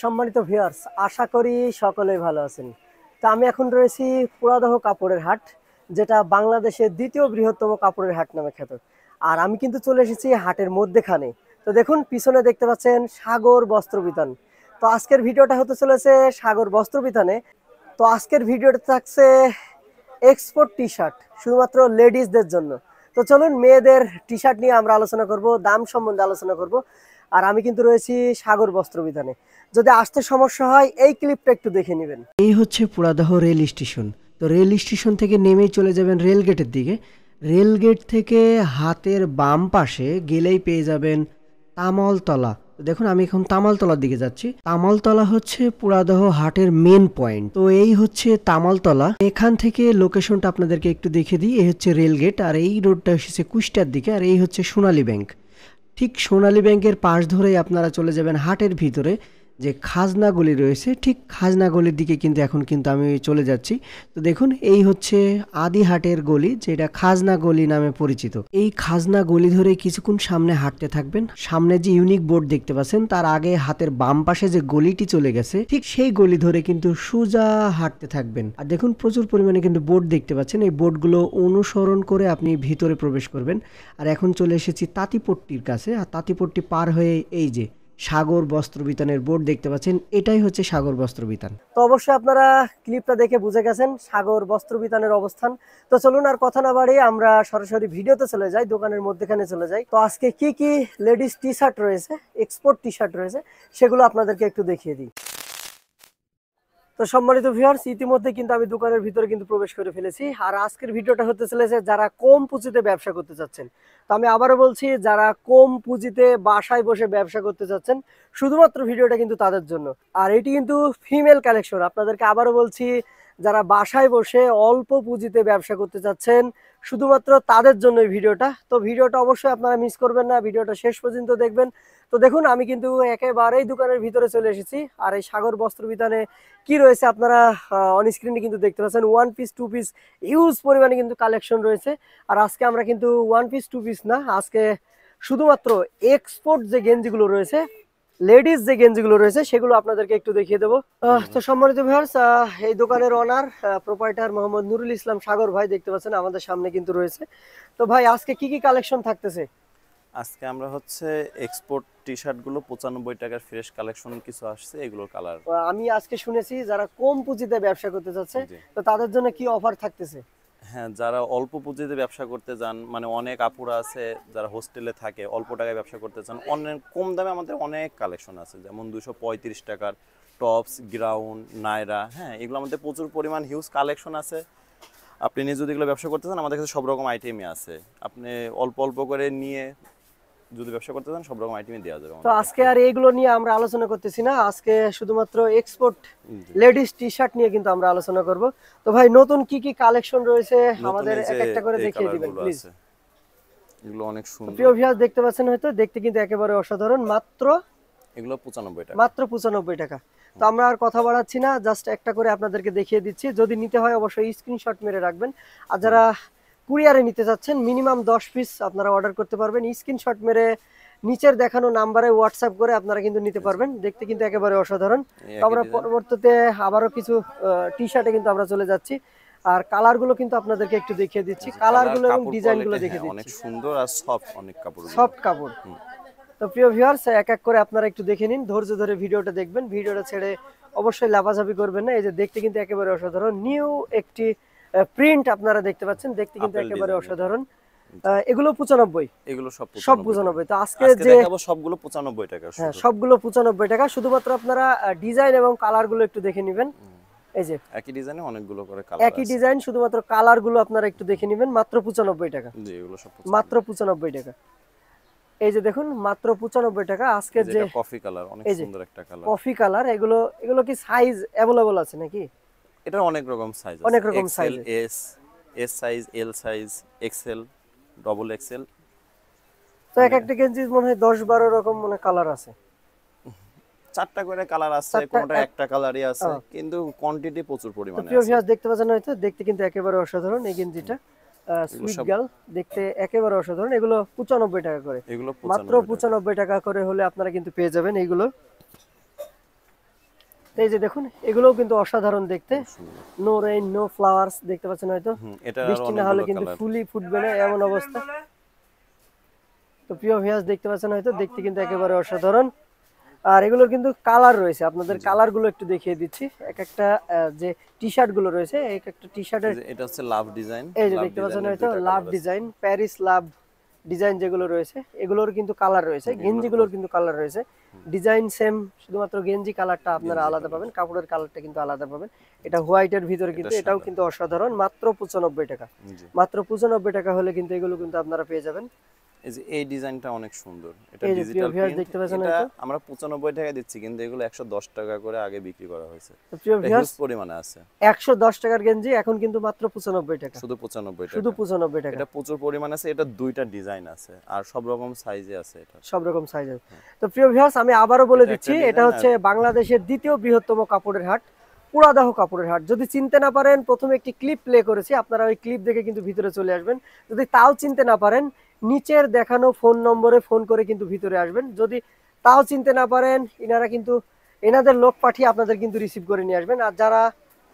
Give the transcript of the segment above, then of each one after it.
সম্মানিত ভিউয়ার্স, আশা করি সকলেই ভালো আছেন। তো আমি এখন রয়েছি পুরাদহ কাপড়ের হাট, যেটা বাংলাদেশের দ্বিতীয় বৃহত্তম কাপড়ের হাট নামে খ্যাত। আর আমি কিন্তু চলে এসেছি হাটের মধ্যেখানে। তো দেখুন, পিছনে দেখতে পাচ্ছেন সাগর বস্ত্র বিতান। তো আজকের ভিডিওটা হতে চলেছে সাগর বস্ত্র বিতানে। তো আজকের ভিডিওটা থাকছে এক্সপোর্ট টি শার্ট, শুধুমাত্র লেডিসদের জন্য। তো চলুন, মেয়েদের টি শার্ট নিয়ে আমরা আলোচনা করব, দাম সম্বন্ধে আলোচনা করব। আর আমি কিন্তু রয়েছি সাগর বস্ত্র বিতানে। যদি আসতে সমস্যা হয়, এই ক্লিপটা একটু দেখে নেবেন। এই হচ্ছে পুরাদহ রেল স্টেশন। তো রেল স্টেশন থেকে নেমেই চলে যাবেন রেল গেটের দিকে। রেল গেট থেকে হাতের বাম পাশে গেলেই পেয়ে যাবেন তামালতলা। তো দেখুন, আমি এখন তামালতলার দিকে যাচ্ছি। তামালতলা হচ্ছে পুরাদহ হাটের মেন পয়েন্ট। তো এই হচ্ছে তামালতলা। এখান থেকে লোকেশনটা আপনাদেরকে একটু দেখে দিই। এই হচ্ছে রেল গেট, আর এই রোডটা এসেছে কুষ্টার দিকে, আর এই হচ্ছে সোনালী ব্যাংক। ঠিক সোনালী ব্যাংকের পাশ ধরেই আপনারা চলে যাবেন হাটের ভিতরে যে খাজনাগলি রয়েছে, ঠিক খাজনাগলির দিকে কিন্তু এখন কিন্তু আমি চলে যাচ্ছি। তো দেখুন, এই হচ্ছে আদি হাটের গলি, যেটা খাজনা গলি নামে পরিচিত। এই খাজনা গলি ধরে কিছুক্ষণ সামনে হাঁটতে থাকবেন। সামনে যে ইউনিক বোর্ড দেখতে পাচ্ছেন, তার আগে হাতের বাম পাশে যে গলিটি চলে গেছে, ঠিক সেই গলি ধরে কিন্তু সোজা হাঁটতে থাকবেন। আর দেখুন, প্রচুর পরিমাণে কিন্তু বোর্ড দেখতে পাচ্ছেন। এই বোর্ডগুলো অনুসরণ করে আপনি ভিতরে প্রবেশ করবেন। আর এখন চলে এসেছি তাঁতিপট্টির কাছে। আর তাঁতিপট্টি পার হয়ে এই যে সাগর বস্ত্র বিতানের বোর্ড দেখতে পাচ্ছেন, এটাই হচ্ছে সাগর বস্ত্র বিতান। তো অবশ্যই আপনারা ক্লিপটা দেখে বুঝে গেছেন সাগর বস্ত্র বিতানের অবস্থান। তো চলুন, আর কথা না বাড়িয়ে আমরা সরাসরি ভিডিওতে চলে যাই, দোকানের মধ্যেখানে চলে যাই। তো আজকে কি কি লেডিস টি শার্ট রয়েছে, এক্সপোর্ট টি শার্ট রয়েছে, সেগুলো আপনাদেরকে একটু দেখিয়ে দিই। তো সম্মানিত ভিউয়ার্স, ইতিমধ্যে কিন্তু আমি দোকানের ভিতরে কিন্তু প্রবেশ করে ফেলেছি। আর আজকের ভিডিওটা হতে চলেছে যারা কম পুঁজিতে ব্যবসা করতে চাচ্ছেন। তো আমি আবারও বলছি, যারা কম পুঁজিতে বাসায় বসে ব্যবসা করতে চাচ্ছেন, শুধুমাত্র ভিডিওটা কিন্তু তাদের জন্য। আর এটি কিন্তু ফিমেল কালেকশন। আপনাদেরকে আবারও বলছি, যারা বাসায় বসে অল্প পুঁজিতে ব্যবসা করতে চাচ্ছেন, শুধুমাত্র তাদের জন্য এই ভিডিওটা। তো ভিডিওটা অবশ্যই আপনারা মিস করবেন না, ভিডিওটা শেষ পর্যন্ত দেখবেন। তো দেখুন, আমি কিন্তু একেবারেই দোকানের ভিতরে চলে এসেছি। আর এই সাগর বস্ত্র বিতানে কি রয়েছে আপনারা অন স্ক্রিনে কিন্তু দেখতে পাচ্ছেন। One piece, two piece, huge পরিমাণে কিন্তু কালেকশন রয়েছে। আর আজকে আমরা কিন্তু ওয়ান পিস, টু পিস না, আজকে শুধুমাত্র এক্সপোর্ট যে গেঞ্জিগুলো রয়েছে, লেডিস যে গেঞ্জিগুলো রয়েছে, সেগুলো আপনাদেরকে একটু দেখিয়ে দেবো। তো সম্মানিত ভিউয়ার্স, এই দোকানের ওনার প্রোপাইটার মোহাম্মদ নুরুল ইসলাম সাগর ভাই দেখতে পাচ্ছেন আমাদের সামনে কিন্তু রয়েছে। তো ভাই, আজকে কি কি কালেকশন থাকতেছে? আজকে আমরা হচ্ছে এক্সপোর্ট টি শার্ট গুলো 95 টাকার ফ্রেশ কালেকশন কিছু আসছে, এগুলোর কালার। আমি আজকে শুনেছি যারা কম পুঁজিতে ব্যবসা করতে চাচ্ছে, তো তাদের জন্য কি অফার থাকতেছে? হ্যাঁ, যারা অল্প পুঁজিতে ব্যবসা করতে চান, মানে অনেক আপুরা আছে যারা হোস্টেলে থাকে, অল্প টাকায় ব্যবসা করতে চান, অনেক কম দামে আমাদের অনেক কালেকশন আছে। যেমন 235 টাকার টপস, গ্রাউন্ড, নাইরা, হ্যাঁ, এগুলো আমাদের প্রচুর পরিমাণ হিউজ কালেকশন আছে। আপনি নিজে যদি এগুলো ব্যবসা করতে চান, আমাদের কাছে সব রকম আইটেমই আছে। আপনি অল্প অল্প করে নিয়ে যদি ব্যবসা করতে চান, সব রকম আইটেমই দেওয়া যাবে। তো আজকে আর এইগুলো নিয়ে আমরা আলোচনা করতেছি না, আজকে শুধুমাত্র এক্সপোর্ট লেডিস টি শার্ট নিয়ে কিন্তু আমরা আলোচনা করব। তো ভাই, নতুন কি কি কালেকশন রয়েছে আমাদের এক একটা করে দেখিয়ে দিবেন প্লিজ। এগুলো অনেক সুন্দর। প্রিয় ভিউয়ার্স, দেখতে পাচ্ছেন হয়তো, দেখতে কিন্তু একেবারে অসাধারণ। মাত্র এগুলো 95 টাকা, মাত্র 95 টাকা। তো আমরা আর কথা বাড়াচ্ছি না, জাস্ট একটা করে আপনাদেরকে দেখিয়ে দিচ্ছি। যদি নিতে হয় অবশ্যই স্ক্রিনশট মেরে রাখবেন। আর যারা কুরিয়ারে নিতে চাচ্ছেন, মিনিমাম 10 পিস আপনারা অর্ডার করতে পারবেন। স্ক্রিনশট মেরে নিচের দেখানো নাম্বারে হোয়াটসঅ্যাপ করে আপনারা কিন্তু নিতে পারবেন। দেখতে কিন্তু একেবারে অসাধারণ। তো আমরা পরবর্তীতে আবারও কিছু টি শার্টে কিন্তু আমরা চলে যাচ্ছি। আর কালার গুলো কিন্তু আপনাদেরকে একটু দেখিয়ে দিচ্ছি, কালার গুলো এবং ডিজাইন গুলো দেখিয়ে দিচ্ছি। অনেক সুন্দর আর সফট, অনেক কাপড়, সফট কাপড়। তো প্রিয় ভিউয়ার্স, এক এক করে আপনারা একটু দেখে নিন, ধৈর্য ধরে ভিডিওটা দেখবেন, ভিডিওটা ছেড়ে অবশ্যই লাফাঝাপি করবেন না। এই যে দেখতে কিন্তু একেবারে অসাধারণ নিউ একটি প্রিন্ট আপনারা দেখতে পাচ্ছেন, দেখতে কিন্তু একেবারে অসাধারণ। এগুলো 95, এগুলো সব 95। তো আজকে যে দেখাবো সবগুলো 95 টাকা। হ্যাঁ, সবগুলো 95 টাকা। শুধুমাত্র আপনারা ডিজাইন এবং কালার গুলো একটু দেখে নেবেন। এই যে একই ডিজাইনে অনেকগুলো করে কালার, একই ডিজাইন, শুধুমাত্র কালার গুলো আপনারা একটু দেখে নেবেন। মাত্র 95 টাকা। জি, এগুলো সব মাত্র 95 টাকা। এই যে দেখুন, মাত্র 95 টাকা। আজকে যে কফি কালার, অনেক সুন্দর একটা কালার, কফি কালার। এগুলো কি সাইজ अवेलेबल আছে নাকি? এটা অনেক রকম সাইজ আছে, অনেক রকম size, S size, L size, XL, double XL. তো এক একটা গেঞ্জি মনে হয় 10-12 রকম মনে কালার আছে। 4টা করে কালার আছে, কোনটা একটা কালারই আছে, কিন্তু কোয়ান্টিটি প্রচুর পরিমাণে আছে। প্রিয় ভিউয়ার্স, দেখতে পাচ্ছেন হয়তো, দেখতে কিন্তু একেবারে অসাধারণ এই গেঞ্জিটা। সুইট গার্ল, দেখতে একেবারে অসাধারণ। এগুলো 95 টাকা করে, মাত্র 95 টাকা করে হলে আপনারা কিন্তু পেয়ে যাবেন এইগুলো। এই যে দেখুন এগুলোও কিন্তু অসাধারণ দেখতে, সুন্দর। নো রেইন নো ফ্লাওয়ার্স দেখতে পাচ্ছেন হয়তো, এটা আরো বৃষ্টি না হলে অনেকগুলো কিন্তু কালার। ফুলই ফুটবে না এমন অবস্থা। তো প্রিয় ভিউয়ার্স দেখতে পাচ্ছেন হয়তো, দেখতে কিন্তু একেবারে অসাধারণ। আর এগুলোর কিন্তু কালার রয়েছে, আপনাদের কালার গুলো একটু দেখিয়ে দিচ্ছি। এক একটা যে টি শার্ট গুলো রয়েছে, এক একটা টি শার্টের এটা হচ্ছে লাভ ডিজাইন, এই যে লাভ দেখতে পাচ্ছেন ডিজাইনের হয়তো দুইটা লাভ কালার আছে। ডিজাইন, প্যারিস লাভ ডিজাইন যেগুলো রয়েছে এগুলোর কিন্তু কালার রয়েছে, গেঞ্জিগুলোর কিন্তু কালার রয়েছে, ডিজাইন সেম, শুধুমাত্র গেঞ্জি কালারটা আপনারা আলাদা পাবেন, কাপড়ের কালারটা কিন্তু আলাদা পাবেন। এটা হোয়াইটের ভিতরে কিন্তু, এটাও সাদা। কিন্তু অসাধারণ, মাত্র 95 টাকা। জি। মাত্র 95 টাকা হলে কিন্তু এগুলো কিন্তু আপনারা পেয়ে যাবেন। এই যে এই ডিজাইনটা অনেক সুন্দর, এটা এই যে প্রিয় ডিজিটাল ভিউয়ার্স প্রিন্ট। দেখতে পাচ্ছেন এটা হয়তো, আমরা 95 টাকা দিচ্ছি, কিন্তু এগুলো 110 টাকা করে আগে বিক্রি করা হয়েছে। তো প্রিয় এটা ভিউয়ার্স হিউজ পরিমাণে আছে। 110 টাকার গেঞ্জি এখন কিন্তু মাত্র 95 টাকা, শুধু 95 শুধু টাকা। 95 টাকা। এটা প্রচুর পরিমাণে আছে, এটা দুইটা ডিজাইন আছে আর সব রকম সাইজে আছে এটা। সব রকম সাইজের। তো প্রিয় ভিউয়ার্স আমি আবারও বলে এটা দিচ্ছি, একটা এটা design হচ্ছে বাংলাদেশের দ্বিতীয় বৃহত্তম কাপড়ের হাট, পুরাদাহ কাপড়ের হাট। যদি চিনতে না পারেন, প্রথমে একটি ক্লিপ প্লে করেছি, আপনারা ওই ক্লিপ দেখে কিন্তু ভিতরে চলে আসবেন। যদি তাও চিনতে না পারেন, নিচের দেখানো ফোন নম্বরে ফোন করে কিন্তু ভিতরে আসবেন। যদি তাও চিনতে না পারেন, ইনারা কিন্তু এনাদের লোক পাঠিয়ে আপনাদের কিন্তু রিসিভ করে নিয়ে আসবেন। আর যারা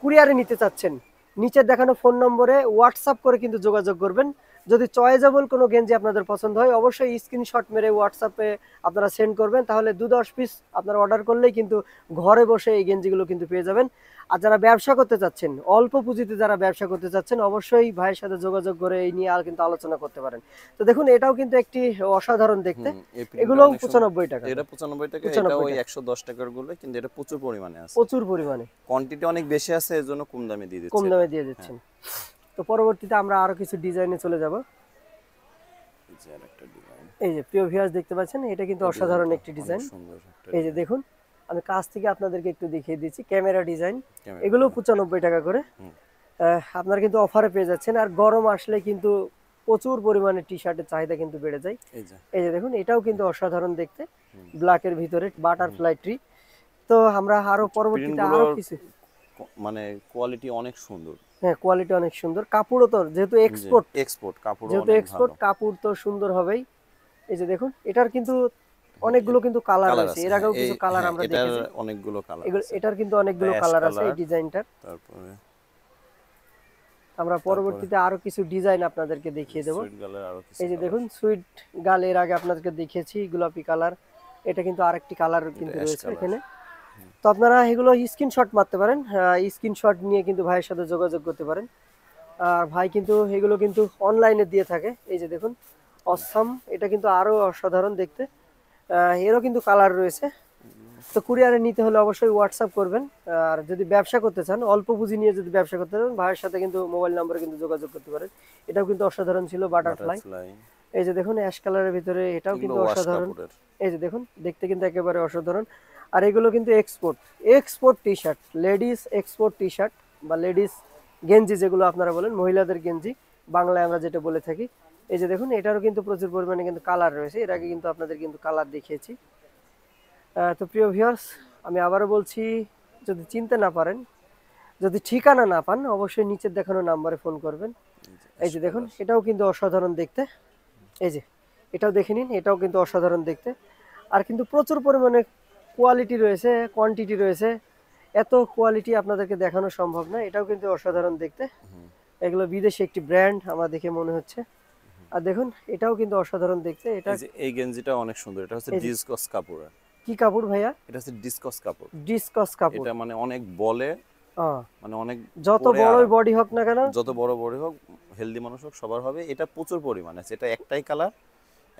কুরিয়ারে নিতে চাচ্ছেন, নিচের দেখানো ফোন নম্বরে হোয়াটসঅ্যাপ করে কিন্তু যোগাযোগ করবেন। যদি চয়েজেবল কোনো গেঞ্জি আপনাদের পছন্দ হয়, অবশ্যই স্ক্রিনশট মেরে হোয়াটসঅ্যাপে আপনারা সেন্ড করবেন, তাহলে 2-10 পিস আপনারা অর্ডার করলেই কিন্তু ঘরে বসে এই গেঞ্জিগুলো কিন্তু পেয়ে যাবেন। আর যারা ব্যবসা করতে চাচ্ছেন, অল্প পুঁজিতে যারা ব্যবসা করতে চাচ্ছেন, অবশ্যই ভাইয়ের সাথে যোগাযোগ করে এই নিয়ে আর কিন্তু আলোচনা করতে পারেন। তো দেখুন এটাও কিন্তু একটি অসাধারণ দেখতে, এই প্রিন্টটা এগুলোও অনেক সুন্দর। 95 টাকা। এটা 95 টাকা, 95 এটা ওই টাকা। 110 টাকার গুলো, কিন্তু এটা প্রচুর পরিমাণে আছে। প্রচুর পরিমাণে কোয়ান্টিটি অনেক বেশি আছে, এজন্য কম দামে দিয়ে দিচ্ছে কম দামে দিয়ে দিচ্ছেন। তো পরবর্তীতে আমরা আরো কিছু ডিজাইনে চলে যাব। এই যে আরেকটা ডিজাইন। এই যে প্রিয় ভিউয়ার্স দেখতে পাচ্ছেন, এটা কিন্তু অসাধারণ একটি ডিজাইন। সুন্দর একটা এই যে দেখুন, আমি কাছ থেকে আপনাদেরকে একটু দেখিয়ে দিচ্ছি, ক্যামেরা ডিজাইন, ক্যামেরা। এগুলো 95 টাকা করে। আপনারা কিন্তু অফারে পেয়ে যাচ্ছেন। আর গরম আসলে কিন্তু প্রচুর পরিমাণে টি শার্টের চাহিদা কিন্তু বেড়ে যায়। এই যে এই যে দেখুন, এটাও কিন্তু অসাধারণ দেখতে, ব্ল্যাকের ভিতরে বাটারফ্লাই ট্রি। তো আমরা আরো পরবর্তীতে আরো প্রিন্টগুলোর কিছু, মানে কোয়ালিটি অনেক সুন্দর। হ্যাঁ কোয়ালিটি অনেক সুন্দর, কাপড়ও তো যেহেতু এক্সপোর্ট, এক্সপোর্ট কাপড় যেহেতু অনেক এক্সপোর্ট ভালো। কাপড় তো সুন্দর হবেই। এই যে দেখুন, এটার কিন্তু অনেকগুলো কিন্তু কালার কালার রয়েছে, আছে, এর আগেও এই কিছু কালার আমরা এটার দেখেছি। অনেকগুলো কালার এগুলো, আছে। এটার কিন্তু অনেকগুলো অ্যাশ কালার আছে এই কালার, ডিজাইনটার। তারপরে আমরা পরবর্তীতে আরো কিছু ডিজাইন আপনাদেরকে দেখিয়ে দেব। সুইট কালার আরো কিছু। এই যে দেখুন, সুইট গাল এর আগে আপনাদেরকে দেখিয়েছি, গোলাপি কালার, এটা কিন্তু আরেকটি কালার কিন্তু অ্যাশ রয়েছে কালার। এখানে। তো আপনারা এগুলো স্ক্রিনশট মারতে পারেন, স্ক্রিনশট নিয়ে কিন্তু ভাইয়ের সাথে যোগাযোগ করতে পারেন। আর ভাই কিন্তু এগুলো কিন্তু অনলাইনে দিয়ে থাকে। এই যে দেখুন, অসাম, এটা কিন্তু আরো অসাধারণ দেখতে, এরও কিন্তু কালার রয়েছে। তো কুরিয়ারে নিতে হলে অবশ্যই হোয়াটসঅ্যাপ করবেন। আর যদি ব্যবসা করতে চান, অল্প পুঁজি নিয়ে যদি ব্যবসা করতে চান, ভাইয়ের সাথে কিন্তু মোবাইল নাম্বারে কিন্তু যোগাযোগ করতে পারেন। এটাও কিন্তু অসাধারণ ছিল, বাটারফ্লাই। এই যে দেখুন অ্যাশ কালারের ভিতরে, এটাও কিন্তু অসাধারণ। এই যে দেখুন, দেখতে কিন্তু একেবারে অসাধারণ। আর এগুলো কিন্তু export, export T shirt, ladies export T shirt বা লেডিস গেঞ্জি যেগুলো আপনারা বলেন, মহিলাদের গেঞ্জি বাংলায় আমরা যেটা বলে থাকি। এই যে দেখুন, এটারও কিন্তু প্রচুর পরিমাণে কিন্তু কালার রয়েছে, এর আগে কিন্তু আপনাদের কিন্তু কালার দেখিয়েছি। তো প্রিয় ভিউয়ার্স আমি আবারও বলছি, যদি চিনতে না পারেন, যদি ঠিকানা না পান, অবশ্যই নিচের দেখানো নাম্বারে ফোন করবেন। এই যে দেখুন, এটাও কিন্তু অসাধারণ দেখতে। এই যে এটাও দেখে নিন, এটাও কিন্তু অসাধারণ দেখতে। আর কিন্তু প্রচুর পরিমাণে কোয়ালিটি রয়েছে, কোয়ান্টিটি রয়েছে, এত কোয়ালিটি আপনাদেরকে দেখানো সম্ভব না। এটাও কিন্তু অসাধারণ দেখতে, এগুলো বিদেশি একটি ব্র্যান্ড আমার দেখে মনে হচ্ছে। আর দেখুন, এটাও কিন্তু অসাধারণ দেখতে। এটা এই গেঞ্জিটা অনেক সুন্দর, এটা হচ্ছে ডিসকস কাপড়। কি কাপড় ভাইয়া? এটা হচ্ছে ডিসকস কাপড়। ডিসকস কাপড়, এটা মানে অনেক বলে, হ্যাঁ, মানে অনেক যত বড়ই বডি হোক না কেন, যত বড় বড় হোক, হেলদি মানুষ হোক, সবার হবে। এটা প্রচুর পরিমাণে আছে, এটা একটাই কালার,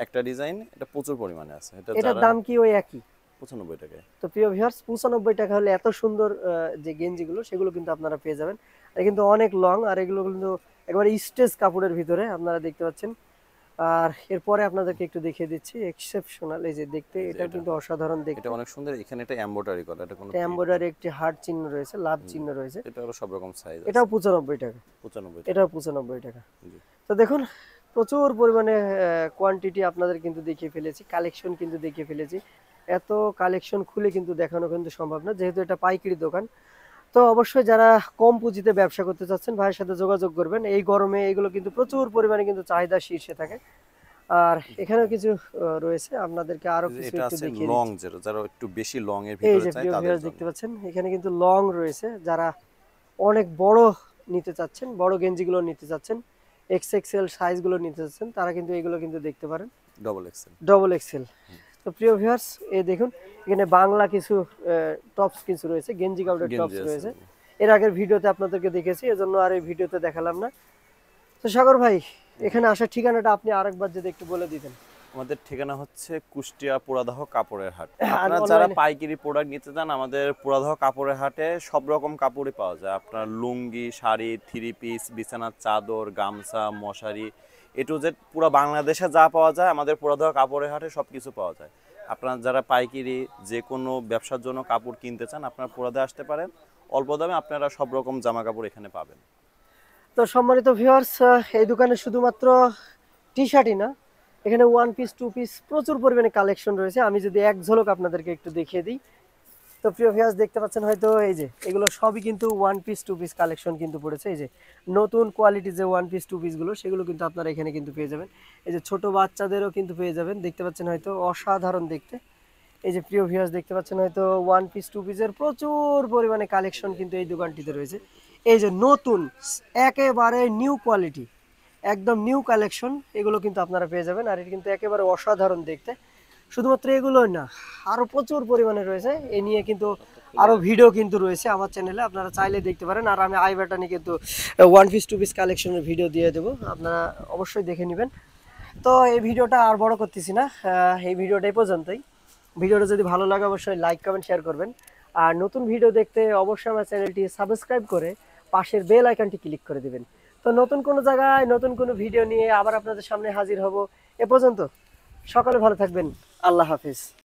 একটা ডিজাইন, এটা প্রচুর পরিমাণে আছে। এটার দাম কি ওই একই? 95 টাকায়। তো প্রিয় ভিউয়ার্স 95 টাকা হলে এত সুন্দর যে গেঞ্জিগুলো, সেগুলো কিন্তু আপনারা পেয়ে যাবেন। আর কিন্তু অনেক লং, আর এগুলো কিন্তু একবারে স্টেজ কাপড়ের ভিতরে আপনারা দেখতে পাচ্ছেন। আর এরপরে আপনাদেরকে একটু দেখিয়ে দিচ্ছি এক্সেপশনাল, এই যে দেখতে, এটা কিন্তু অসাধারণ দেখতে। এটা অনেক সুন্দর, এখানে এটা এমব্রয়ডারি করা, এটা কোনো এমব্রয়ডারি একটি হার্ট চিহ্ন রয়েছে, লাভ চিহ্ন রয়েছে। এটা আরো সব রকম সাইজ আছে। এটাও 95 টাকা। 95 টাকা। এটাও 95 টাকা। জি। তো দেখুন, প্রচুর পরিমাণে কোয়ান্টিটি আপনাদের কিন্তু দেখিয়ে ফেলেছি, কালেকশন কিন্তু দেখিয়ে ফেলেছি। এত কালেকশন খুলে কিন্তু দেখানো কিন্তু সম্ভব না, যেহেতু এটা পাইকারি দোকান। তো অবশ্যই যারা কম পুঁজিতে ব্যবসা করতে চাচ্ছেন, ভাইয়ের সাথে যোগাযোগ করবেন। এই গরমে এগুলো কিন্তু প্রচুর পরিমাণে কিন্তু চাহিদা শীর্ষে থাকে। আর এখানেও কিছু রয়েছে, আপনাদেরকে আরো কিছু এটা একটু আছে দেখিয়ে লং, দিচ্ছি। যারা একটু বেশি লং এর এই ভিতরে যে চাই প্রিয় তাদের ভিউয়ার্স জন্য। দেখতে পাচ্ছেন এখানে কিন্তু লং রয়েছে, যারা অনেক বড় নিতে চাচ্ছেন, বড় গেঞ্জিগুলো নিতে চাচ্ছেন, এক্সএক্সএল সাইজগুলো নিতে চাচ্ছেন, তারা কিন্তু এগুলো কিন্তু দেখতে পারেন, ডবল এক্সেল। Double XL. তো প্রিয় ভিউয়ার্স এই দেখুন এখানে বাংলা কিছু টপস কিছু রয়েছে, গেঞ্জি কাপড়ের গেঞ্জি টপস আছে। রয়েছে। এর আগের ভিডিওতে আপনাদেরকে দেখেছি, এজন্য আর এই ভিডিওতে দেখালাম না। তো সাগর ভাই, এখানে আসার ঠিকানাটা আপনি আরেকবার যদি একটু বলে দিতেন। আমাদের ঠিকানা হচ্ছে কুষ্টিয়া পুরাদহ কাপড়ের হাট। আর আপনারা যারা অনলাইনে পাইকারি প্রোডাক্ট নিতে চান, আমাদের পুরাদহ কাপড়ের হাটে সব রকম কাপড়ই পাওয়া যায়। আপনার লুঙ্গি, শাড়ি, থ্রি পিস, বিছানার চাদর, গামছা, মশারি, এ টু জেড পুরো বাংলাদেশে যা পাওয়া যায় আমাদের পুরাদহ কাপড়ের হাটে সব কিছু পাওয়া যায়। আপনারা যারা পাইকারি যে কোনো ব্যবসার জন্য কাপড় কিনতে চান, আপনারা পুরাদহে আসতে পারেন। অল্প দামে আপনারা সব রকম জামা কাপড় এখানে পাবেন। তো সম্মানিত ভিউয়ার্স, এই দোকানে শুধুমাত্র টি শার্টই না, এখানে ওয়ান পিস, টু পিস প্রচুর পরিমাণে কালেকশন রয়েছে। আমি যদি এক ঝলক আপনাদেরকে একটু দেখিয়ে দিই, তো প্রিয় ভিউয়ার্স দেখতে পাচ্ছেন হয়তো, এই যে এগুলো সবই কিন্তু one piece, two piece collection কিন্তু পড়েছে। এই যে নতুন কোয়ালিটি যে ওয়ান পিস, টু পিসগুলো, সেগুলো কিন্তু আপনারা এখানে কিন্তু পেয়ে যাবেন। এই যে ছোট বাচ্চাদেরও কিন্তু পেয়ে যাবেন, দেখতে পাচ্ছেন হয়তো অসাধারণ দেখতে। এই যে প্রিয় ভিউয়ার্স দেখতে পাচ্ছেন হয়তো ওয়ান পিস, টু পিসের প্রচুর পরিমাণে কালেকশন কিন্তু এই দোকানটিতে রয়েছে। এই যে নতুন একেবারে নিউ কোয়ালিটি, একদম নিউ কালেকশন, এগুলো কিন্তু আপনারা পেয়ে যাবেন। আর এটা কিন্তু একেবারে অসাধারণ দেখতে। শুধুমাত্র এগুলোই না, আরো প্রচুর পরিমাণে রয়েছে। এ নিয়ে কিন্তু আরো ভিডিও কিন্তু রয়েছে আমার চ্যানেলে, আপনারা চাইলে দেখতে পারেন। আর আমি আই বাটনে কিন্তু ওয়ান পিস, টু পিস কালেকশনের ভিডিও দিয়ে দেবো, আপনারা অবশ্যই দেখে নেবেন। তো এই ভিডিওটা আর বড় করতেছি না, এই ভিডিওটা এই পর্যন্তই। ভিডিওটা যদি ভালো লাগে অবশ্যই লাইক, কমেন্ট, শেয়ার করবেন। আর নতুন ভিডিও দেখতে অবশ্যই আমার চ্যানেলটি সাবস্ক্রাইব করে পাশের বেল আইকনটি ক্লিক করে দিবেন। তো নতুন কোনো জায়গায় নতুন কোনো ভিডিও নিয়ে আবার আপনাদের সামনে হাজির হব। এ পর্যন্ত সকলে ভালো থাকবেন। আল্লাহ হাফিজ।